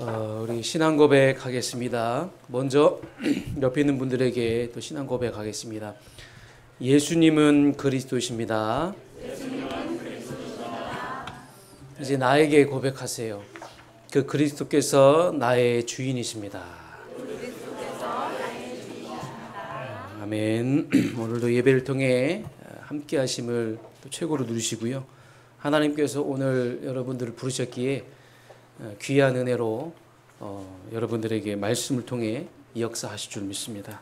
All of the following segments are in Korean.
우리 신앙 고백하겠습니다. 먼저 옆에 있는 분들에게 또 신앙 고백하겠습니다. 예수님은 그리스도이십니다. 이제 나에게 고백하세요. 그 그리스도께서 나의 주인이십니다. 아멘. 오늘도 예배를 통해 함께 하심을 또 최고로 누리시고요. 하나님께서 오늘 여러분들을 부르셨기에 귀한 은혜로 여러분들에게 말씀을 통해 역사하실 줄 믿습니다.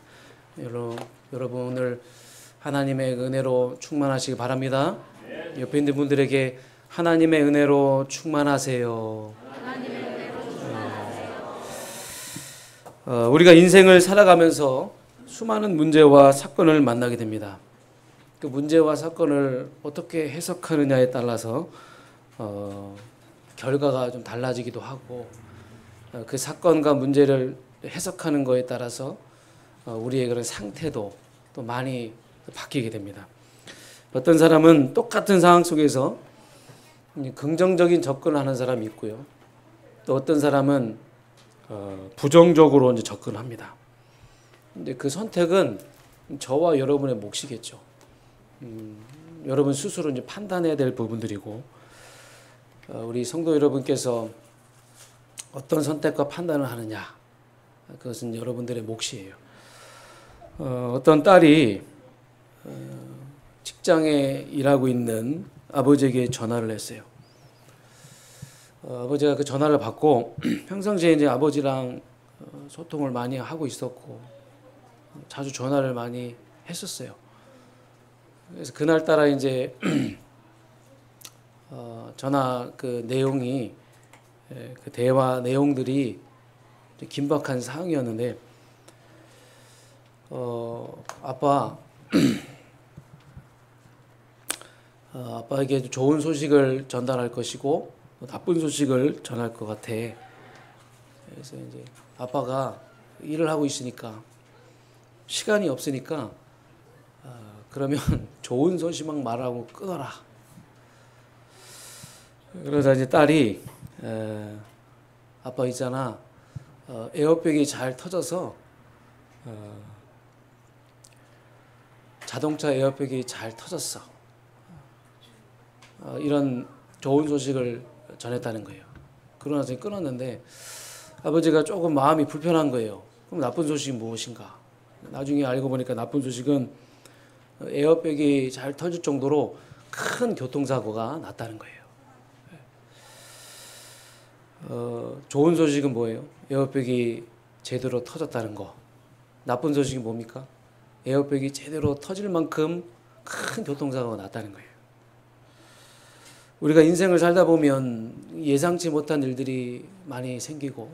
여러분 오늘 하나님의 은혜로 충만하시기 바랍니다. 옆에 있는 분들에게 하나님의 은혜로 충만하세요. 우리가 인생을 살아가면서 수많은 문제와 사건을 만나게 됩니다. 그 문제와 사건을 어떻게 해석하느냐에 따라서 결과가 좀 달라지기도 하고, 그 사건과 문제를 해석하는 거에 따라서 우리의 그런 상태도 또 많이 바뀌게 됩니다. 어떤 사람은 똑같은 상황 속에서 긍정적인 접근을 하는 사람이 있고요. 또 어떤 사람은 부정적으로 이제 접근합니다. 근데 그 선택은 저와 여러분의 몫이겠죠. 여러분 스스로 이제 판단해야 될 부분들이고, 우리 성도 여러분께서 어떤 선택과 판단을 하느냐, 그것은 여러분들의 몫이에요. 어떤 딸이 직장에 일하고 있는 아버지에게 전화를 했어요. 아버지가 그 전화를 받고 평상시에 이제 아버지랑 소통을 많이 하고 있었고 자주 전화를 많이 했었어요. 그래서 그날따라 이제 전화 그 내용이, 그 대화 내용들이 긴박한 상황이었는데, 아빠에게 좋은 소식을 전달할 것이고 나쁜 소식을 전할 것 같아. 그래서 이제 아빠가 일을 하고 있으니까 시간이 없으니까 그러면 좋은 소식만 말하고 끊어라. 그러자 이제 딸이 아빠 있잖아, 에어백이 잘 터져서 자동차 에어백이 잘 터졌어. 이런 좋은 소식을 전했다는 거예요. 그러나 이제 끊었는데 아버지가 조금 마음이 불편한 거예요. 그럼 나쁜 소식이 무엇인가? 나중에 알고 보니까 나쁜 소식은 에어백이 잘 터질 정도로 큰 교통사고가 났다는 거예요. 좋은 소식은 뭐예요? 에어백이 제대로 터졌다는 거. 나쁜 소식이 뭡니까? 에어백이 제대로 터질 만큼 큰 교통사고가 났다는 거예요. 우리가 인생을 살다 보면 예상치 못한 일들이 많이 생기고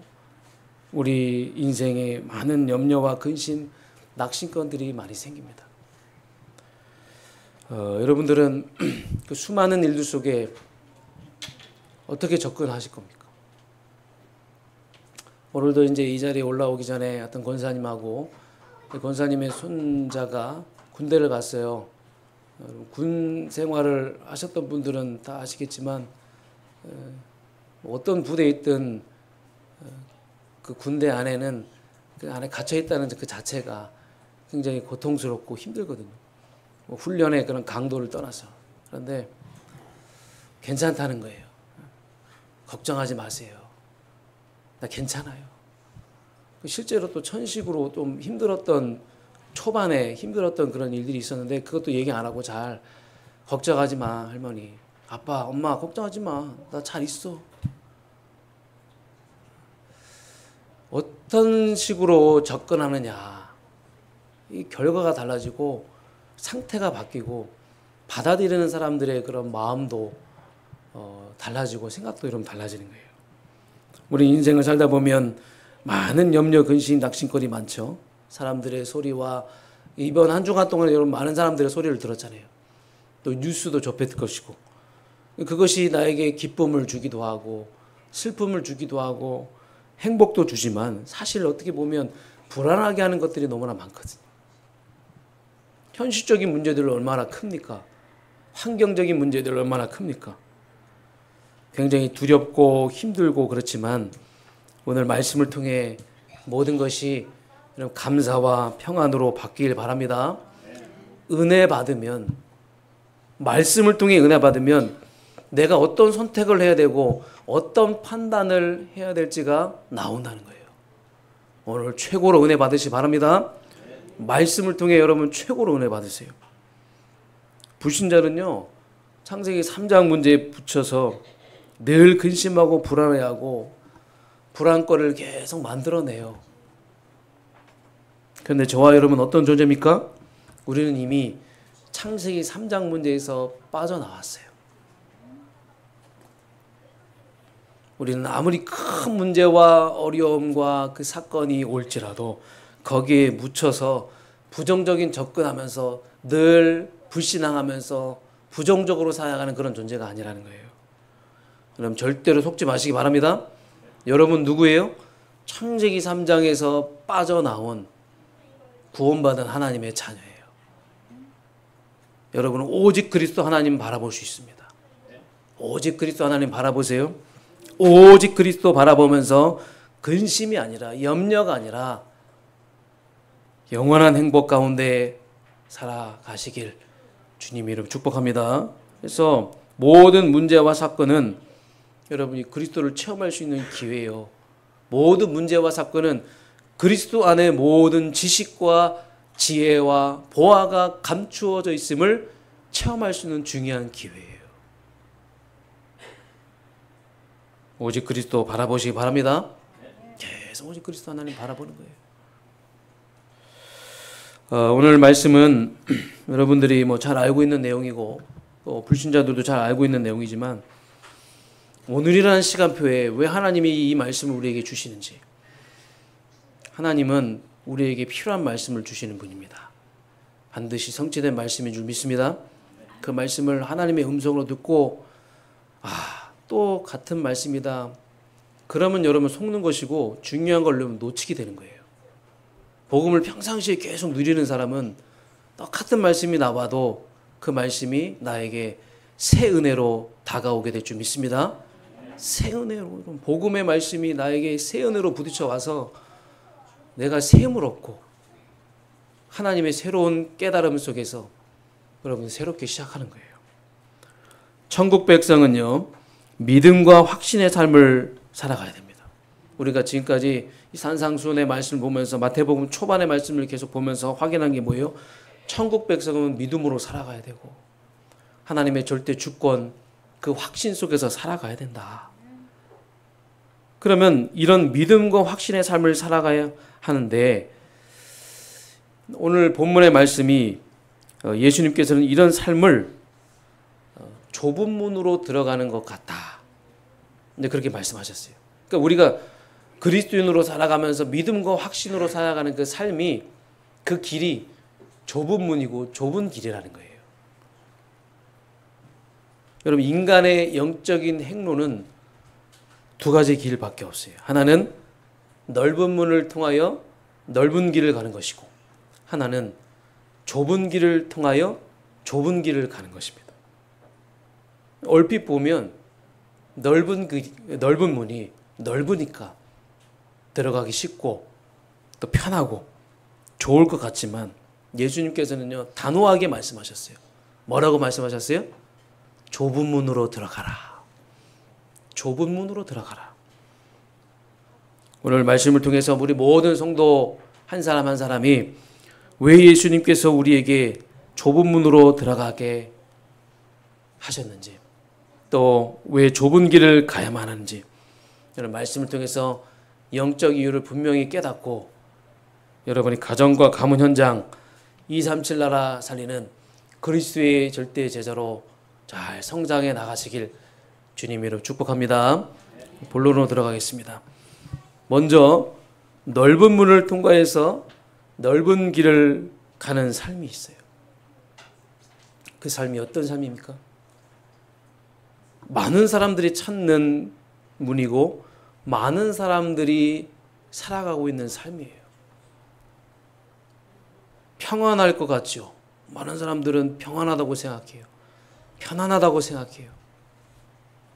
우리 인생에 많은 염려와 근심, 낙심권들이 많이 생깁니다. 여러분들은 그 수많은 일들 속에 어떻게 접근하실 겁니까? 오늘도 이제 이 자리에 올라오기 전에 어떤 권사님하고 권사님의 손자가 군대를 갔어요. 군 생활을 하셨던 분들은 다 아시겠지만 어떤 부대에 있든 그 군대 안에는 그 안에 갇혀 있다는 그 자체가 굉장히 고통스럽고 힘들거든요. 훈련의 그런 강도를 떠나서. 그런데 괜찮다는 거예요. 걱정하지 마세요. 나 괜찮아요. 실제로 또 천식으로 좀 힘들었던, 초반에 힘들었던 그런 일들이 있었는데 그것도 얘기 안 하고 잘, 걱정하지 마 할머니, 아빠, 엄마 걱정하지 마, 나 잘 있어. 어떤 식으로 접근하느냐, 이 결과가 달라지고 상태가 바뀌고 받아들이는 사람들의 그런 마음도 달라지고 생각도 여러분 달라지는 거예요. 우리 인생을 살다 보면 많은 염려, 근심, 낙심거리 많죠. 사람들의 소리와 이번 한 주간 동안 여러분 많은 사람들의 소리를 들었잖아요. 또 뉴스도 접했을 것이고, 그것이 나에게 기쁨을 주기도 하고 슬픔을 주기도 하고 행복도 주지만 사실 어떻게 보면 불안하게 하는 것들이 너무나 많거든요. 현실적인 문제들 얼마나 큽니까? 환경적인 문제들 얼마나 큽니까? 굉장히 두렵고 힘들고 그렇지만 오늘 말씀을 통해 모든 것이 감사와 평안으로 바뀌길 바랍니다. 은혜 받으면, 말씀을 통해 은혜 받으면 내가 어떤 선택을 해야 되고 어떤 판단을 해야 될지가 나온다는 거예요. 오늘 최고로 은혜 받으시기 바랍니다. 말씀을 통해 여러분 최고로 은혜 받으세요. 불신자는요, 창세기 3장 문제에 붙여서 늘 근심하고 불안해하고 불안거리를 계속 만들어내요. 그런데 저와 여러분은 어떤 존재입니까? 우리는 이미 창세기 3장 문제에서 빠져나왔어요. 우리는 아무리 큰 문제와 어려움과 그 사건이 올지라도 거기에 묻혀서 부정적인 접근하면서 늘 불신앙하면서 부정적으로 살아가는 그런 존재가 아니라는 거예요. 그럼 절대로 속지 마시기 바랍니다. 여러분 누구예요? 창세기 3장에서 빠져나온 구원받은 하나님의 자녀예요. 여러분은 오직 그리스도 하나님 바라볼 수 있습니다. 오직 그리스도 하나님 바라보세요. 오직 그리스도 바라보면서 근심이 아니라, 염려가 아니라 영원한 행복 가운데 살아가시길 주님 이름 축복합니다. 그래서 모든 문제와 사건은 여러분이 그리스도를 체험할 수 있는 기회예요. 모든 문제와 사건은 그리스도 안에 모든 지식과 지혜와 보화가 감추어져 있음을 체험할 수 있는 중요한 기회예요. 오직 그리스도 바라보시기 바랍니다. 계속 오직 그리스도 하나님 바라보는 거예요. 오늘 말씀은 여러분들이 잘 알고 있는 내용이고 또 불신자들도 잘 알고 있는 내용이지만, 오늘이라는 시간표에 왜 하나님이 이 말씀을 우리에게 주시는지, 하나님은 우리에게 필요한 말씀을 주시는 분입니다. 반드시 성취된 말씀인 줄 믿습니다. 그 말씀을 하나님의 음성으로 듣고 또 같은 말씀이다, 그러면 여러분 속는 것이고 중요한 걸 놓치게 되는 거예요. 복음을 평상시에 계속 누리는 사람은 똑같은 말씀이 나와도 그 말씀이 나에게 새 은혜로 다가오게 될 줄 믿습니다. 새 은혜로, 복음의 말씀이 나에게 새 은혜로 부딪혀 와서 내가 샘을 얻고 하나님의 새로운 깨달음 속에서 여러분 새롭게 시작하는 거예요. 천국 백성은요, 믿음과 확신의 삶을 살아가야 됩니다. 우리가 지금까지 이 산상수훈의 말씀을 보면서 마태복음 초반의 말씀을 계속 보면서 확인한 게 뭐예요? 천국 백성은 믿음으로 살아가야 되고 하나님의 절대 주권, 그 확신 속에서 살아가야 된다. 그러면 이런 믿음과 확신의 삶을 살아가야 하는데, 오늘 본문의 말씀이 예수님께서는 이런 삶을 좁은 문으로 들어가는 것 같다, 근데 그렇게 말씀하셨어요. 그러니까 우리가 그리스도인으로 살아가면서 믿음과 확신으로 살아가는 그 삶이, 그 길이 좁은 문이고 좁은 길이라는 거예요. 여러분, 인간의 영적인 행로는 두 가지 길밖에 없어요. 하나는 넓은 문을 통하여 넓은 길을 가는 것이고, 하나는 좁은 길을 통하여 좁은 길을 가는 것입니다. 얼핏 보면 넓은 문이 넓으니까 들어가기 쉽고 또 편하고 좋을 것 같지만, 예수님께서는요 단호하게 말씀하셨어요. 뭐라고 말씀하셨어요? 좁은 문으로 들어가라. 좁은 문으로 들어가라. 오늘 말씀을 통해서 우리 모든 성도 한 사람 한 사람이 왜 예수님께서 우리에게 좁은 문으로 들어가게 하셨는지, 또 왜 좁은 길을 가야만 하는지, 여러분 말씀을 통해서 영적 이유를 분명히 깨닫고 여러분이 가정과 가문 현장 237 나라 살리는 그리스도의 절대 제자로 잘 성장해 나가시길 주님 이름 축복합니다. 본론으로 들어가겠습니다. 먼저 넓은 문을 통과해서 넓은 길을 가는 삶이 있어요. 그 삶이 어떤 삶입니까? 많은 사람들이 찾는 문이고 많은 사람들이 살아가고 있는 삶이에요. 평안할 것 같죠? 많은 사람들은 평안하다고 생각해요. 편안하다고 생각해요.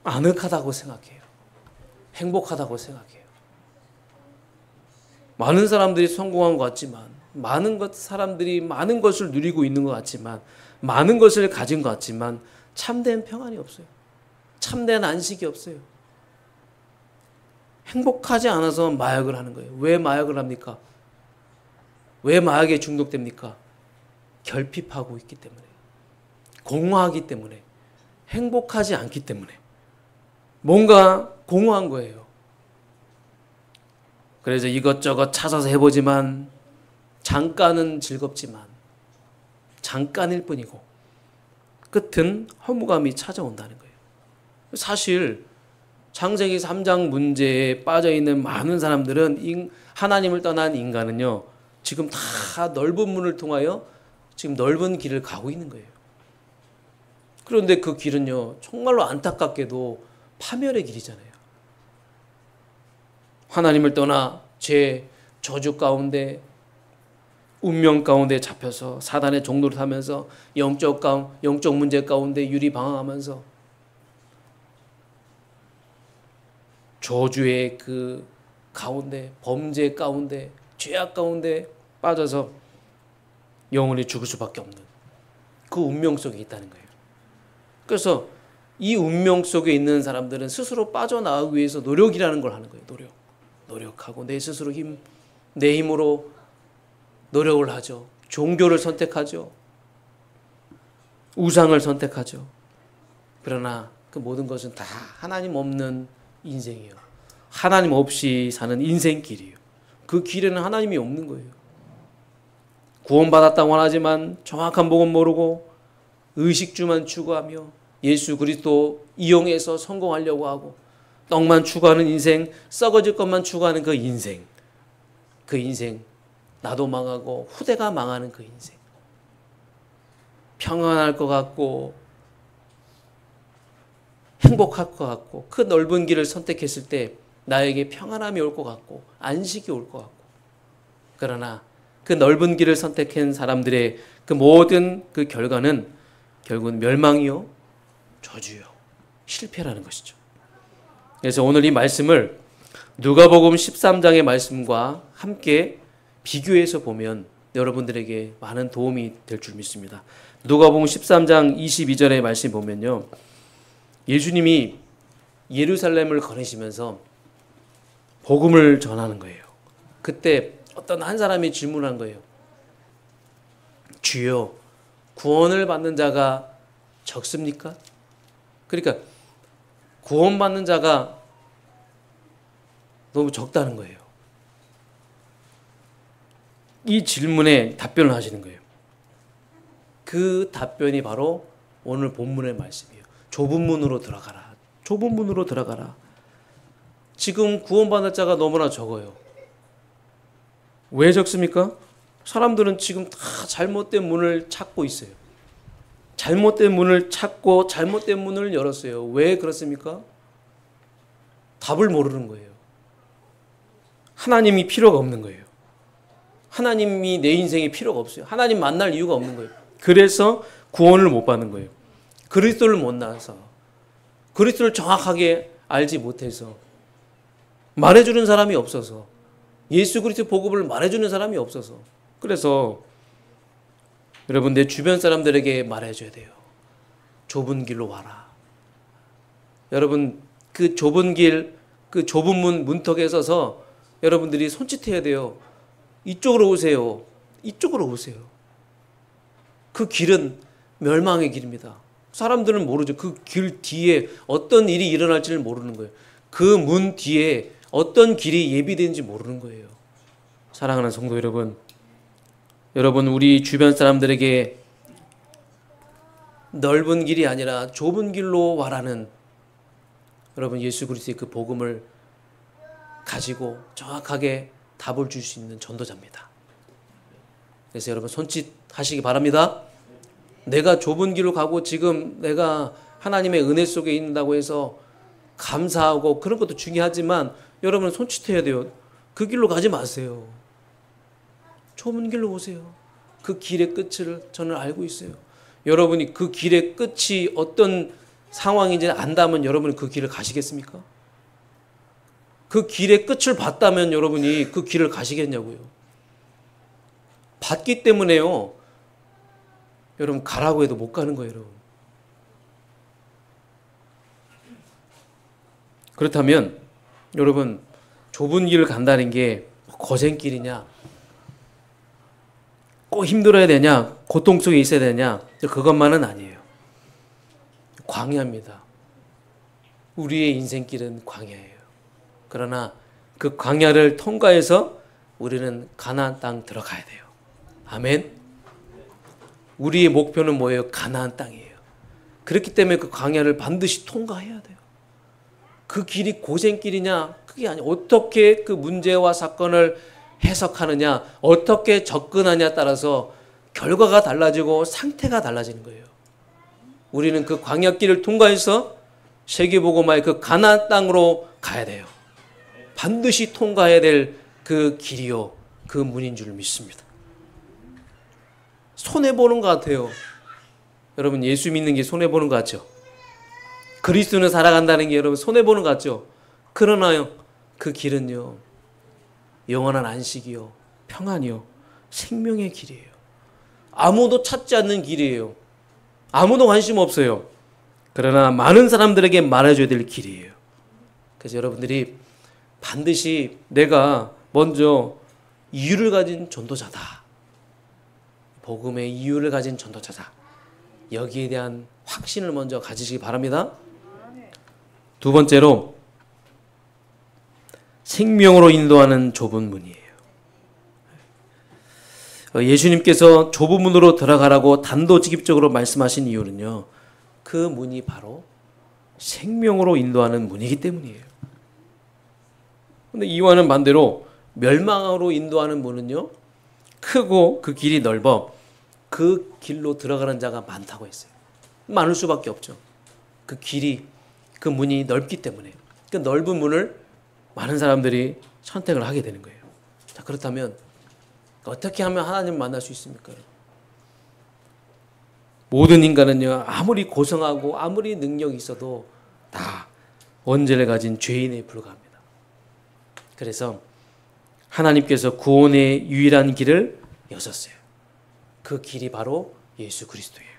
아늑하다고 생각해요. 행복하다고 생각해요. 많은 사람들이 성공한 것 같지만, 사람들이 많은 것을 누리고 있는 것 같지만, 많은 것을 가진 것 같지만 참된 평안이 없어요. 참된 안식이 없어요. 행복하지 않아서 마약을 하는 거예요. 왜 마약을 합니까? 왜 마약에 중독됩니까? 결핍하고 있기 때문에, 공허하기 때문에, 행복하지 않기 때문에 뭔가 공허한 거예요. 그래서 이것저것 찾아서 해보지만 잠깐은 즐겁지만 잠깐일 뿐이고 끝은 허무감이 찾아온다는 거예요. 사실 창세기 3장 문제에 빠져있는 많은 사람들은 하나님을 떠난 인간은요, 지금 다 넓은 문을 통하여 지금 넓은 길을 가고 있는 거예요. 그런데 그 길은요, 정말로 안타깝게도 파멸의 길이잖아요. 하나님을 떠나 죄, 저주 가운데, 운명 가운데 잡혀서 사단의 종노릇 하면서 영적 문제 가운데 유리방황하면서 저주의 그 가운데, 범죄 가운데, 죄악 가운데 빠져서 영원히 죽을 수밖에 없는 그 운명 속에 있다는 거예요. 그래서 이 운명 속에 있는 사람들은 스스로 빠져나가기 위해서 노력이라는 걸 하는 거예요. 노력하고 내 힘으로 노력을 하죠. 종교를 선택하죠. 우상을 선택하죠. 그러나 그 모든 것은 다 하나님 없는 인생이에요. 하나님 없이 사는 인생길이에요. 그 길에는 하나님이 없는 거예요. 구원받았다고 하지만 정확한 복음 모르고 의식주만 추구하며 예수 그리스도 이용해서 성공하려고 하고 떡만 추구하는 인생, 썩어질 것만 추구하는 그 인생, 나도 망하고 후대가 망하는 그 인생, 평안할 것 같고 행복할 것 같고 그 넓은 길을 선택했을 때 나에게 평안함이 올 것 같고 안식이 올 것 같고, 그러나 그 넓은 길을 선택한 사람들의 그 모든 그 결과는 결국은 멸망이요, 저주요, 실패라는 것이죠. 그래서 오늘 이 말씀을 누가복음 13장의 말씀과 함께 비교해서 보면 여러분들에게 많은 도움이 될 줄 믿습니다. 누가복음 13장 22절의 말씀 보면요, 예수님이 예루살렘을 거니시면서 복음을 전하는 거예요. 그때 어떤 한 사람이 질문한 거예요. 주여, 구원을 받는 자가 적습니까? 그러니까 구원받는 자가 너무 적다는 거예요. 이 질문에 답변을 하시는 거예요. 그 답변이 바로 오늘 본문의 말씀이에요. 좁은 문으로 들어가라. 좁은 문으로 들어가라. 지금 구원받을 자가 너무나 적어요. 왜 적습니까? 사람들은 지금 다 잘못된 문을 찾고 있어요. 잘못된 문을 찾고 잘못된 문을 열었어요. 왜 그렇습니까? 답을 모르는 거예요. 하나님이 필요가 없는 거예요. 하나님이 내 인생에 필요가 없어요. 하나님 만날 이유가 없는 거예요. 그래서 구원을 못 받는 거예요. 그리스도를 못 나서, 그리스도를 정확하게 알지 못해서, 말해주는 사람이 없어서, 예수 그리스도 복음을 말해주는 사람이 없어서, 그래서 여러분 내 주변 사람들에게 말해줘야 돼요. 좁은 길로 와라. 여러분 그 좁은 길, 그 좁은 문턱에 서서 여러분들이 손짓해야 돼요. 이쪽으로 오세요. 이쪽으로 오세요. 그 길은 멸망의 길입니다. 사람들은 모르죠. 그 길 뒤에 어떤 일이 일어날지를 모르는 거예요. 그 문 뒤에 어떤 길이 예비되는지 모르는 거예요. 사랑하는 성도 여러분, 우리 주변 사람들에게 넓은 길이 아니라 좁은 길로 와라는 여러분 예수 그리스도의 그 복음을 가지고 정확하게 답을 줄 수 있는 전도자입니다. 그래서 여러분 손짓 하시기 바랍니다. 내가 좁은 길로 가고 지금 내가 하나님의 은혜 속에 있다고 해서 감사하고 그런 것도 중요하지만 여러분은 손짓해야 돼요. 그 길로 가지 마세요. 좁은 길로 오세요. 그 길의 끝을 저는 알고 있어요. 여러분이 그 길의 끝이 어떤 상황인지 안다면 여러분은 그 길을 가시겠습니까? 그 길의 끝을 봤다면 여러분이 그 길을 가시겠냐고요. 봤기 때문에요. 여러분 가라고 해도 못 가는 거예요, 여러분. 그렇다면 여러분 좁은 길을 간다는 게 거센길이냐, 꼭 힘들어야 되냐, 고통 속에 있어야 되냐, 그것만은 아니에요. 광야입니다. 우리의 인생길은 광야예요. 그러나 그 광야를 통과해서 우리는 가나안 땅 들어가야 돼요. 아멘. 우리의 목표는 뭐예요? 가나안 땅이에요. 그렇기 때문에 그 광야를 반드시 통과해야 돼요. 그 길이 고생길이냐, 그게 아니에요. 어떻게 그 문제와 사건을 해석하느냐, 어떻게 접근하냐에 따라서 결과가 달라지고 상태가 달라지는 거예요. 우리는 그 광야길을 통과해서 세계복음화의 그 가나안 땅으로 가야 돼요. 반드시 통과해야 될 그 길이요, 그 문인 줄 믿습니다. 손해보는 것 같아요. 여러분 예수 믿는 게 손해보는 것 같죠? 그리스도는 살아간다는 게 여러분 손해보는 것 같죠? 그러나요, 그 길은요, 영원한 안식이요, 평안이요, 생명의 길이에요. 아무도 찾지 않는 길이에요. 아무도 관심 없어요. 그러나 많은 사람들에게 말해줘야 될 길이에요. 그래서 여러분들이 반드시 내가 먼저 이유를 가진 전도자다. 복음의 이유를 가진 전도자다. 여기에 대한 확신을 먼저 가지시기 바랍니다. 두 번째로 생명으로 인도하는 좁은 문이에요. 예수님께서 좁은 문으로 들어가라고 단도직입적으로 말씀하신 이유는요, 그 문이 바로 생명으로 인도하는 문이기 때문이에요. 근데 이와는 반대로 멸망으로 인도하는 문은요, 크고 그 길이 넓어 그 길로 들어가는 자가 많다고 했어요. 많을 수밖에 없죠. 그 길이, 그 문이 넓기 때문에 그 넓은 문을 많은 사람들이 선택을 하게 되는 거예요. 자, 그렇다면 어떻게 하면 하나님을 만날 수 있습니까? 모든 인간은요, 아무리 고성하고 아무리 능력이 있어도 다 원죄를 가진 죄인에 불과합니다. 그래서 하나님께서 구원의 유일한 길을 여셨어요. 그 길이 바로 예수 그리스도예요.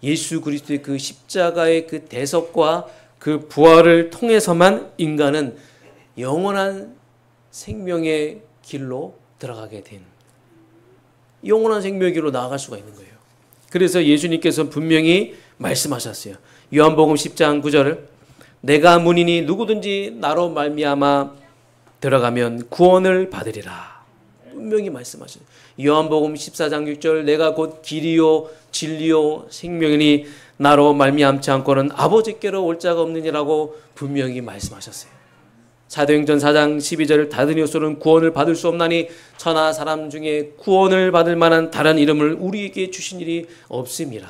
예수 그리스도의 그 십자가의 그 대속과 그 부활을 통해서만 인간은 영원한 생명의 길로 들어가게 된, 영원한 생명의 길로 나아갈 수가 있는 거예요. 그래서 예수님께서 분명히 말씀하셨어요. 요한복음 10장 9절, 내가 문이니 누구든지 나로 말미암아 들어가면 구원을 받으리라. 분명히 말씀하셨어요. 요한복음 14장 6절, 내가 곧 길이요 진리요 생명이니 나로 말미암지 않고는 아버지께로 올 자가 없느니라고 분명히 말씀하셨어요. 사도행전 4장 12절, 다른 이로서는 구원을 받을 수 없나니 천하 사람 중에 구원을 받을 만한 다른 이름을 우리에게 주신 일이 없음이라.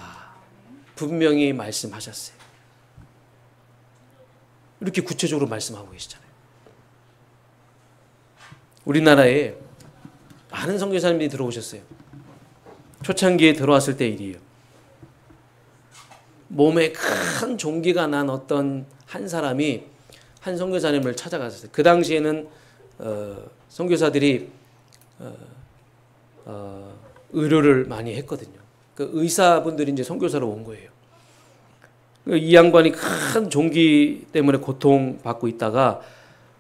분명히 말씀하셨어요. 이렇게 구체적으로 말씀하고 계시잖아요. 우리나라에 많은 선교사님들이 들어오셨어요. 초창기에 들어왔을 때 일이에요. 몸에 큰 종기가 난 어떤 한 사람이 한 선교사님을 찾아갔어요. 그 당시에는 선교사들이 의료를 많이 했거든요. 그 의사분들이 이제 선교사로 온 거예요. 이 양반이 큰 종기 때문에 고통받고 있다가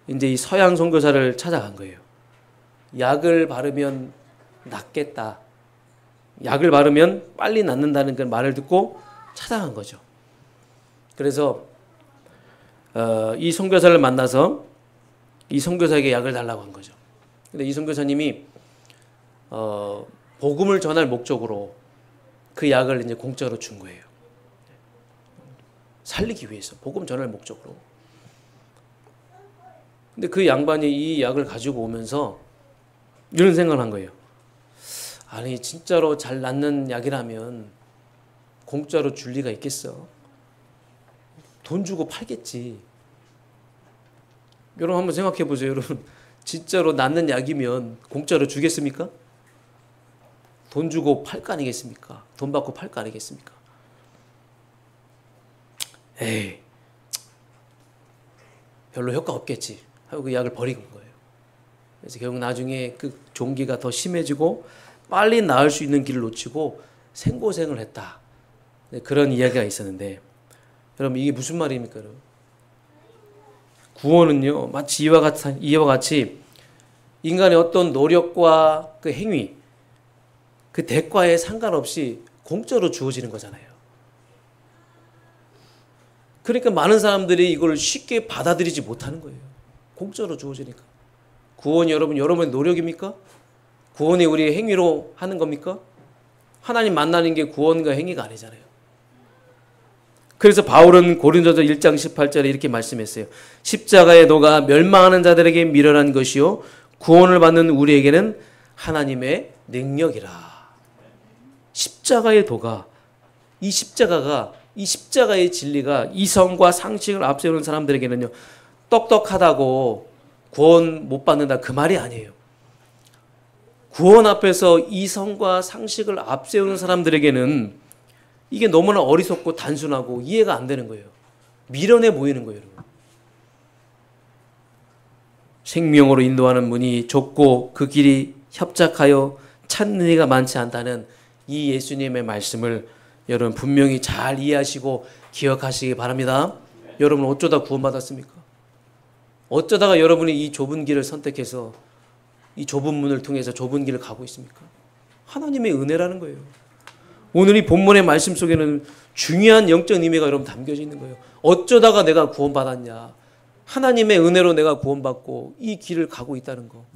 이제 이 서양 선교사를 찾아간 거예요. 약을 바르면 낫겠다. 약을 바르면 빨리 낫는다는 그 말을 듣고 찾아간 거죠. 그래서 이 선교사를 만나서 이 선교사에게 약을 달라고 한 거죠. 근데 이 선교사님이 복음을 전할 목적으로 그 약을 이제 공짜로 준 거예요. 살리기 위해서, 복음 전할 목적으로. 근데 그 양반이 이 약을 가지고 오면서 이런 생각을 한 거예요. 아니, 진짜로 잘 낫는 약이라면 공짜로 줄 리가 있겠어? 돈 주고 팔겠지. 여러분 한번 생각해 보세요. 여러분 진짜로 낫는 약이면 공짜로 주겠습니까? 돈 주고 팔 거 아니겠습니까? 돈 받고 팔 거 아니겠습니까? 에이, 별로 효과 없겠지 하고 그 약을 버린 거예요. 그래서 결국 나중에 그 종기가 더 심해지고 빨리 나을 수 있는 길을 놓치고 생고생을 했다. 그런 이야기가 있었는데, 여러분 이게 무슨 말입니까? 여러분? 구원은요 마치 이와 같이 인간의 어떤 노력과 그 행위, 그 대가에 상관없이 공짜로 주어지는 거잖아요. 그러니까 많은 사람들이 이걸 쉽게 받아들이지 못하는 거예요. 공짜로 주어지니까. 구원이 여러분의 노력입니까? 구원이 우리의 행위로 하는 겁니까? 하나님 만나는 게 구원과 행위가 아니잖아요. 그래서 바울은 고린도서 1장 18절에 이렇게 말씀했어요. 십자가의 도가 멸망하는 자들에게 미련한 것이요 구원을 받는 우리에게는 하나님의 능력이라. 십자가의 도가, 이 십자가의 진리가 이성과 상식을 앞세우는 사람들에게는요 똑똑하다고 구원 못 받는다 그 말이 아니에요. 구원 앞에서 이성과 상식을 앞세우는 사람들에게는 이게 너무나 어리석고 단순하고 이해가 안 되는 거예요. 미련해 보이는 거예요. 여러분. 생명으로 인도하는 문이 좁고 그 길이 협착하여 찾는 이가 많지 않다는 이 예수님의 말씀을 여러분 분명히 잘 이해하시고 기억하시기 바랍니다. 여러분 어쩌다 구원받았습니까? 어쩌다가 여러분이 이 좁은 길을 선택해서 이 좁은 문을 통해서 좁은 길을 가고 있습니까? 하나님의 은혜라는 거예요. 오늘 이 본문의 말씀 속에는 중요한 영적 의미가 여러분 담겨져 있는 거예요. 어쩌다가 내가 구원받았냐. 하나님의 은혜로 내가 구원받고 이 길을 가고 있다는 거.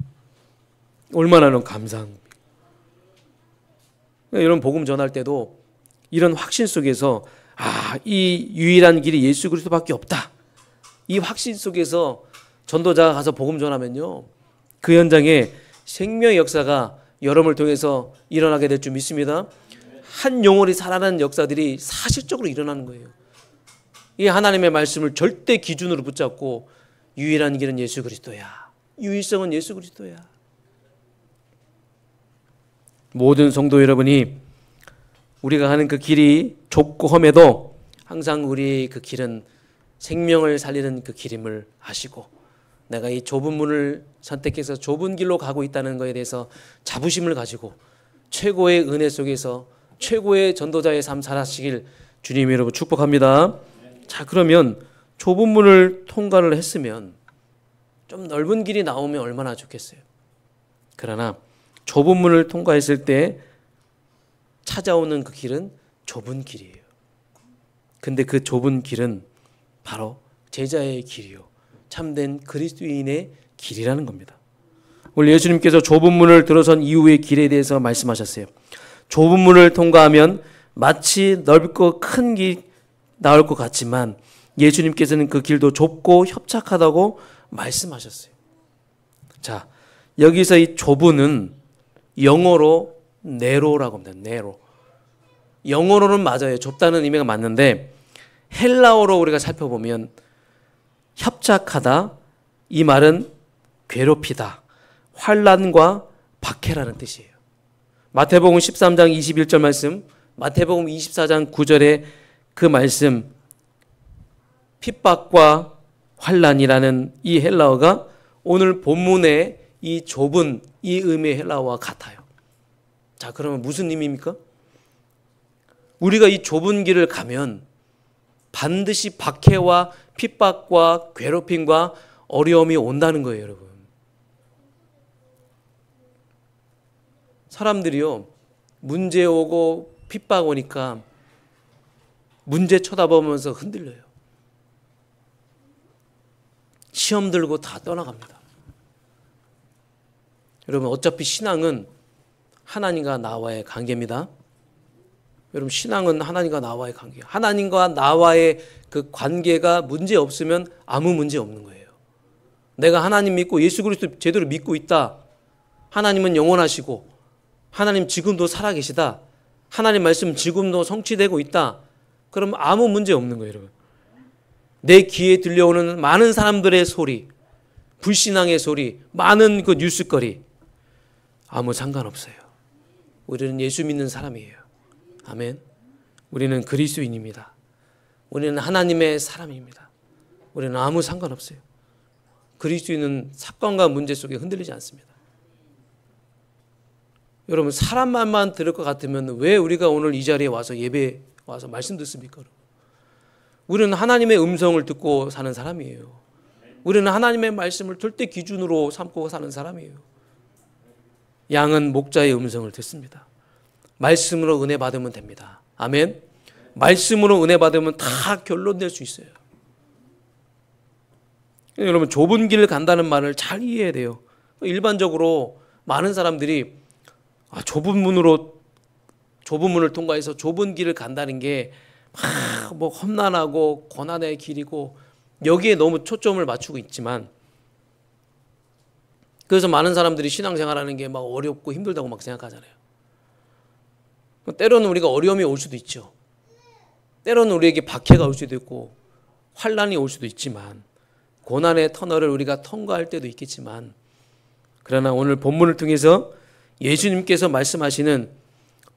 얼마나 감사한 겁니까? 여러분 복음 전할 때도 이런 확신 속에서 이 유일한 길이 예수 그리스도밖에 없다. 이 확신 속에서 전도자가 가서 복음 전하면요. 그 현장에 생명의 역사가 여러분을 통해서 일어나게 될 줄 믿습니다. 한 영혼이 살아나는 역사들이 사실적으로 일어나는 거예요. 이 하나님의 말씀을 절대 기준으로 붙잡고 유일한 길은 예수 그리스도야. 유일성은 예수 그리스도야. 모든 성도 여러분이 우리가 가는 그 길이 좁고 험해도 항상 우리 그 길은 생명을 살리는 그 길임을 아시고 내가 이 좁은 문을 선택해서 좁은 길로 가고 있다는 것에 대해서 자부심을 가지고 최고의 은혜 속에서 최고의 전도자의 삶 살아시길 주님 여러분 축복합니다. 자, 그러면 좁은 문을 통과를 했으면 좀 넓은 길이 나오면 얼마나 좋겠어요. 그러나 좁은 문을 통과했을 때 찾아오는 그 길은 좁은 길이에요. 근데 그 좁은 길은 바로 제자의 길이요 참된 그리스도인의 길이라는 겁니다. 오늘 예수님께서 좁은 문을 들어선 이후의 길에 대해서 말씀하셨어요. 좁은 문을 통과하면 마치 넓고 큰 길 나올 것 같지만 예수님께서는 그 길도 좁고 협착하다고 말씀하셨어요. 자, 여기서 이 좁은은 영어로 네로라고 합니다. 네로. 영어로는 맞아요. 좁다는 의미가 맞는데 헬라어로 우리가 살펴보면 협착하다, 이 말은 괴롭히다, 환난과 박해라는 뜻이에요. 마태복음 13장 21절 말씀, 마태복음 24장 9절에 그 말씀, 핍박과 환난이라는 이 헬라어가 오늘 본문의 이 좁은 이 의미의 헬라어와 같아요. 자, 그러면 무슨 의미입니까? 우리가 이 좁은 길을 가면 반드시 박해와 핍박과 괴롭힘과 어려움이 온다는 거예요, 여러분. 사람들이요, 문제 오고 핍박 오니까 문제 쳐다보면서 흔들려요. 시험 들고 다 떠나갑니다. 여러분, 어차피 신앙은 하나님과 나와의 관계입니다. 여러분, 신앙은 하나님과 나와의 관계예요. 하나님과 나와의 그 관계가 문제 없으면 아무 문제 없는 거예요. 내가 하나님 믿고 예수 그리스도 제대로 믿고 있다. 하나님은 영원하시고 하나님 지금도 살아계시다. 하나님 말씀 지금도 성취되고 있다. 그럼 아무 문제 없는 거예요, 여러분. 내 귀에 들려오는 많은 사람들의 소리, 불신앙의 소리, 많은 그 뉴스거리 아무 상관없어요. 우리는 예수 믿는 사람이에요. 아멘. 우리는 그리스도인입니다. 우리는 하나님의 사람입니다. 우리는 아무 상관없어요. 그릴 수 있는 사건과 문제 속에 흔들리지 않습니다. 여러분, 사람 말만 들을 것 같으면 왜 우리가 오늘 이 자리에 와서 예배에 와서 말씀 듣습니까? 우리는 하나님의 음성을 듣고 사는 사람이에요. 우리는 하나님의 말씀을 절대 기준으로 삼고 사는 사람이에요. 양은 목자의 음성을 듣습니다. 말씀으로 은혜 받으면 됩니다. 아멘. 말씀으로 은혜 받으면 다 결론 낼 수 있어요. 여러분, 좁은 길을 간다는 말을 잘 이해해야 돼요. 일반적으로 많은 사람들이 좁은 문을 통과해서 좁은 길을 간다는 게 뭐 험난하고 고난의 길이고 여기에 너무 초점을 맞추고 있지만, 그래서 많은 사람들이 신앙생활하는 게 막 어렵고 힘들다고 막 생각하잖아요. 때로는 우리가 어려움이 올 수도 있죠. 때로는 우리에게 박해가 올 수도 있고 환난이 올 수도 있지만, 고난의 터널을 우리가 통과할 때도 있겠지만, 그러나 오늘 본문을 통해서 예수님께서 말씀하시는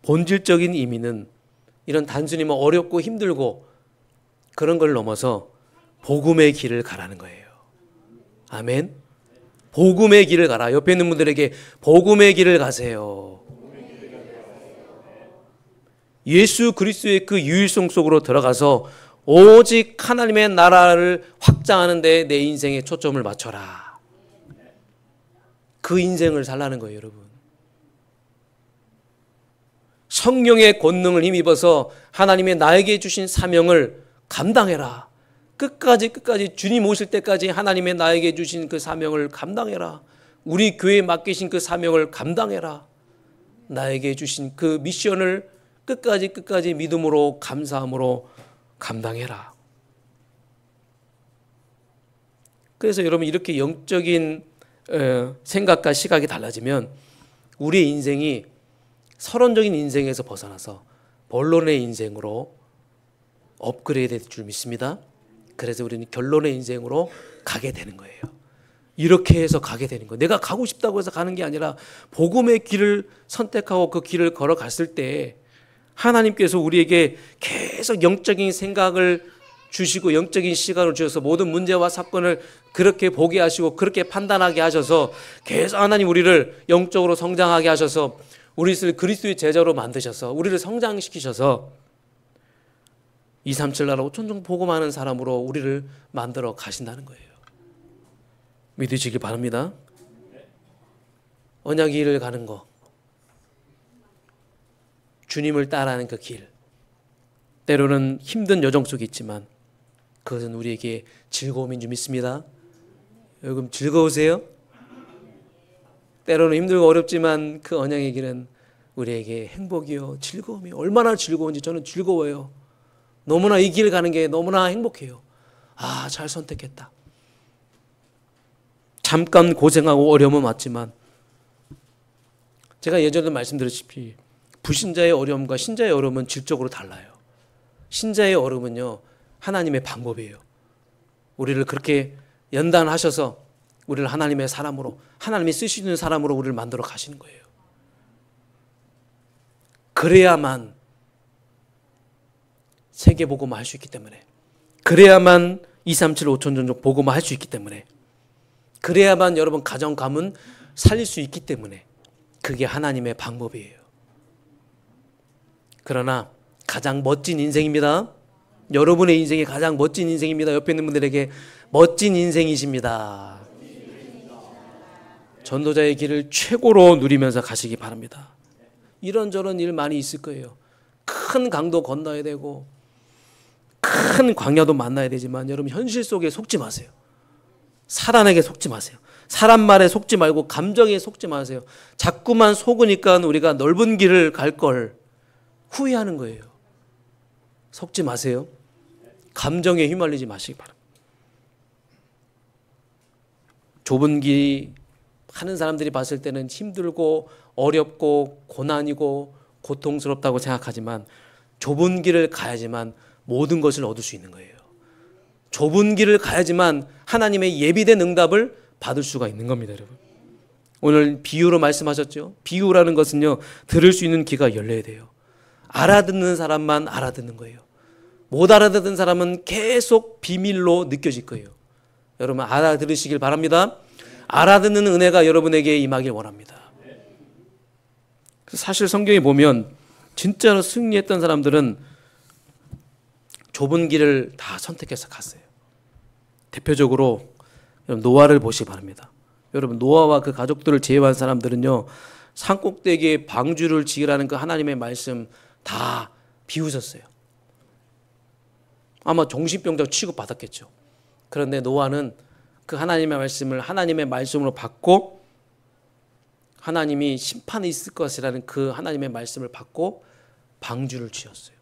본질적인 의미는 이런 단순히 뭐 어렵고 힘들고 그런 걸 넘어서 복음의 길을 가라는 거예요. 아멘. 복음의 길을 가라. 옆에 있는 분들에게 복음의 길을 가세요. 예수 그리스도의 그 유일성 속으로 들어가서 오직 하나님의 나라를 확장하는 데 내 인생에 초점을 맞춰라. 그 인생을 살라는 거예요, 여러분. 성령의 권능을 힘입어서 하나님의 나에게 주신 사명을 감당해라. 끝까지 주님 오실 때까지 하나님의 나에게 주신 그 사명을 감당해라. 우리 교회에 맡기신 그 사명을 감당해라. 나에게 주신 그 미션을 끝까지 믿음으로 감사함으로 감당해라. 그래서 여러분, 이렇게 영적인 생각과 시각이 달라지면 우리의 인생이 서론적인 인생에서 벗어나서 본론의 인생으로 업그레이드 될 줄 믿습니다. 그래서 우리는 결론의 인생으로 가게 되는 거예요. 이렇게 해서 가게 되는 거예요. 내가 가고 싶다고 해서 가는 게 아니라 복음의 길을 선택하고 그 길을 걸어갔을 때 하나님께서 우리에게 계속 영적인 생각을 주시고 영적인 시간을 주셔서 모든 문제와 사건을 그렇게 보게 하시고 그렇게 판단하게 하셔서 계속 하나님 우리를 영적으로 성장하게 하셔서 우리를 그리스도의 제자로 만드셔서 우리를 성장시키셔서 237 나라 5천종 복음하는 사람으로 우리를 만들어 가신다는 거예요. 믿으시길 바랍니다. 언약의 길을 가는 거, 주님을 따라하는 그 길, 때로는 힘든 여정 속에 있지만 그것은 우리에게 즐거움인 줄 믿습니다. 여러분, 즐거우세요? 때로는 힘들고 어렵지만 그 언약의 길은 우리에게 행복이요, 즐거움이요. 얼마나 즐거운지 저는 즐거워요. 너무나 이 길 가는 게 너무나 행복해요. 잘 선택했다. 잠깐 고생하고 어려움은 맞지만 제가 예전에 말씀드렸다시피 불신자의 어려움과 신자의 어려움은 질적으로 달라요. 신자의 어려움은요, 하나님의 방법이에요. 우리를 그렇게 연단하셔서 우리를 하나님의 사람으로, 하나님이 쓰시는 사람으로 우리를 만들어 가시는 거예요. 그래야만 세계복음화 할 수 있기 때문에, 그래야만 237 5천종족 복음화 할 수 있기 때문에, 그래야만 여러분 가정 가문 살릴 수 있기 때문에 그게 하나님의 방법이에요. 그러나 가장 멋진 인생입니다. 여러분의 인생이 가장 멋진 인생입니다. 옆에 있는 분들에게 멋진 인생이십니다. 전도자의 길을 최고로 누리면서 가시기 바랍니다. 이런저런 일 많이 있을 거예요. 큰 강도 건너야 되고 큰 광야도 만나야 되지만 여러분, 현실 속에 속지 마세요. 사단에게 속지 마세요. 사람 말에 속지 말고 감정에 속지 마세요. 자꾸만 속으니까 우리가 넓은 길을 갈 걸 후회하는 거예요. 속지 마세요. 감정에 휘말리지 마시기 바랍니다. 좁은 길이 하는 사람들이 봤을 때는 힘들고 어렵고 고난이고 고통스럽다고 생각하지만 좁은 길을 가야지만 모든 것을 얻을 수 있는 거예요. 좁은 길을 가야지만 하나님의 예비된 응답을 받을 수가 있는 겁니다, 여러분. 오늘 비유로 말씀하셨죠. 비유라는 것은요, 들을 수 있는 귀가 열려야 돼요. 알아듣는 사람만 알아듣는 거예요. 못 알아듣는 사람은 계속 비밀로 느껴질 거예요. 여러분 알아들으시길 바랍니다. 알아듣는 은혜가 여러분에게 임하길 원합니다. 사실 성경에 보면 진짜로 승리했던 사람들은 좁은 길을 다 선택해서 갔어요. 대표적으로 노아를 보시기 바랍니다. 여러분 노아와 그 가족들을 제외한 사람들은요, 산꼭대기에 방주를 지으라는 그 하나님의 말씀 다 비웃었어요. 아마 정신병자 취급받았겠죠. 그런데 노아는 그 하나님의 말씀을 하나님의 말씀으로 받고, 하나님이 심판이 있을 것이라는 그 하나님의 말씀을 받고 방주를 지었어요.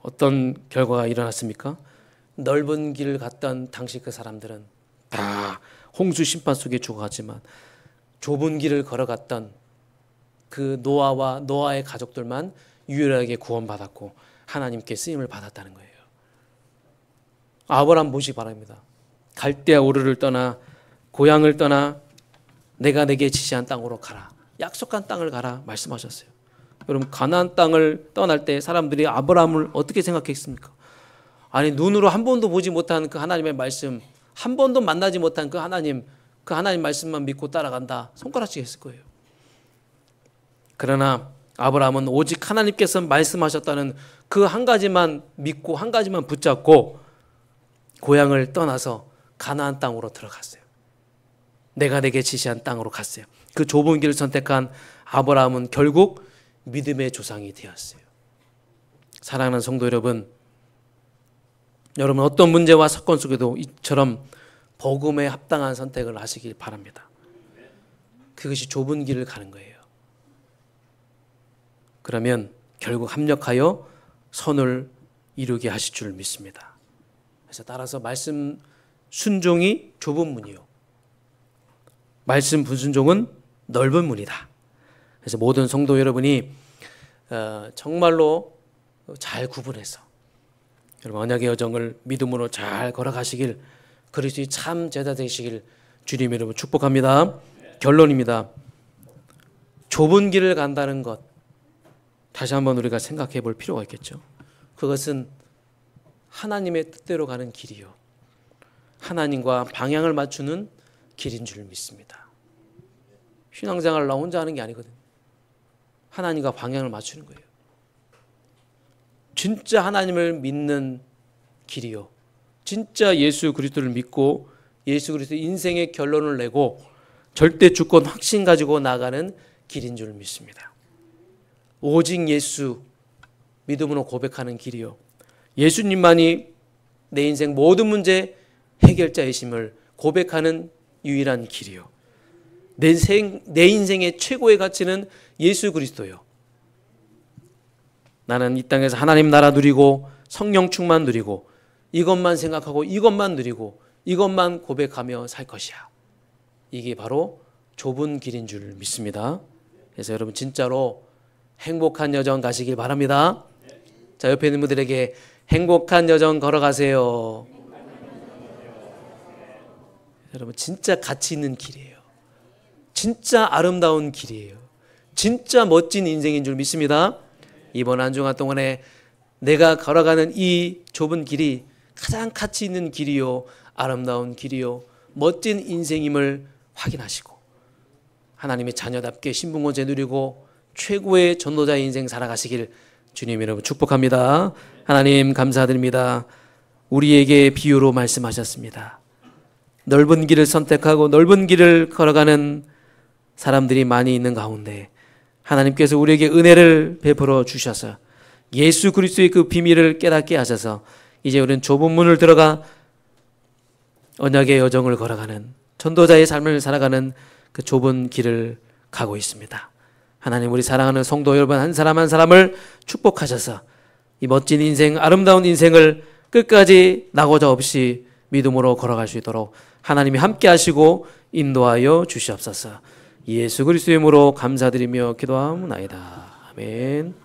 어떤 결과가 일어났습니까? 넓은 길을 갔던 당시 그 사람들은 다 홍수 심판 속에 죽어가지만, 좁은 길을 걸어갔던 그 노아와 노아의 가족들만 유일하게 구원받았고 하나님께 쓰임을 받았다는 거예요. 아브라함 보시기 바랍니다. 갈대아 우르를 떠나 고향을 떠나 내가 내게 지시한 땅으로 가라. 약속한 땅을 가라 말씀하셨어요. 여러분 가나안 땅을 떠날 때 사람들이 아브라함을 어떻게 생각했습니까? 아니 눈으로 한 번도 보지 못한 그 하나님의 말씀, 한 번도 만나지 못한 그 하나님 말씀만 믿고 따라간다 손가락질 했을 거예요. 그러나 아브라함은 오직 하나님께서 말씀하셨다는 그 한 가지만 믿고 한 가지만 붙잡고 고향을 떠나서 가나안 땅으로 들어갔어요. 내가 내게 지시한 땅으로 갔어요. 그 좁은 길을 선택한 아브라함은 결국 믿음의 조상이 되었어요. 사랑하는 성도 여러분, 여러분 어떤 문제와 사건 속에도 이처럼 복음에 합당한 선택을 하시길 바랍니다. 그것이 좁은 길을 가는 거예요. 그러면 결국 합력하여 선을 이루게 하실 줄 믿습니다. 그래서 따라서 말씀 순종이 좁은 문이요, 말씀 불순종은 넓은 문이다. 그래서 모든 성도 여러분이 정말로 잘 구분해서 여러분 언약의 여정을 믿음으로 잘 걸어가시길, 그리스도의 참 제자 되시길 주님 여러분 축복합니다. 결론입니다. 좁은 길을 간다는 것 다시 한번 우리가 생각해 볼 필요가 있겠죠. 그것은 하나님의 뜻대로 가는 길이요, 하나님과 방향을 맞추는 길인 줄 믿습니다. 신앙생활을 나 혼자 하는 게 아니거든요. 하나님과 방향을 맞추는 거예요. 진짜 하나님을 믿는 길이요, 진짜 예수 그리스도를 믿고 예수 그리스도 인생의 결론을 내고 절대 주권 확신 가지고 나가는 길인 줄 믿습니다. 오직 예수 믿음으로 고백하는 길이요, 예수님만이 내 인생 모든 문제 해결자이심을 고백하는 유일한 길이요, 내 인생의 최고의 가치는 예수 그리스도요. 나는 이 땅에서 하나님 나라 누리고 성령 충만 누리고 이것만 생각하고 이것만 누리고 이것만 고백하며 살 것이야. 이게 바로 좁은 길인 줄 믿습니다. 그래서 여러분 진짜로 행복한 여정 가시길 바랍니다. 자, 옆에 있는 분들에게 행복한 여정 걸어가세요. 여러분 진짜 가치 있는 길이에요. 진짜 아름다운 길이에요. 진짜 멋진 인생인 줄 믿습니다. 이번 한 주간 동안에 내가 걸어가는 이 좁은 길이 가장 가치 있는 길이요, 아름다운 길이요, 멋진 인생임을 확인하시고 하나님의 자녀답게 신분권제 누리고 최고의 전도자의 인생 살아가시길 주님 여러분 축복합니다. 하나님 감사드립니다. 우리에게 비유로 말씀하셨습니다. 넓은 길을 선택하고 넓은 길을 걸어가는 사람들이 많이 있는 가운데 하나님께서 우리에게 은혜를 베풀어 주셔서 예수 그리스도의 그 비밀을 깨닫게 하셔서 이제 우리는 좁은 문을 들어가 언약의 여정을 걸어가는 전도자의 삶을 살아가는 그 좁은 길을 가고 있습니다. 하나님 우리 사랑하는 성도 여러분 한 사람 한 사람을 축복하셔서 이 멋진 인생, 아름다운 인생을 끝까지 낙오자 없이 믿음으로 걸어갈 수 있도록 하나님이 함께 하시고 인도하여 주시옵소서. 예수 그리스도의 이름으로 감사드리며 기도하옵나이다. 아멘.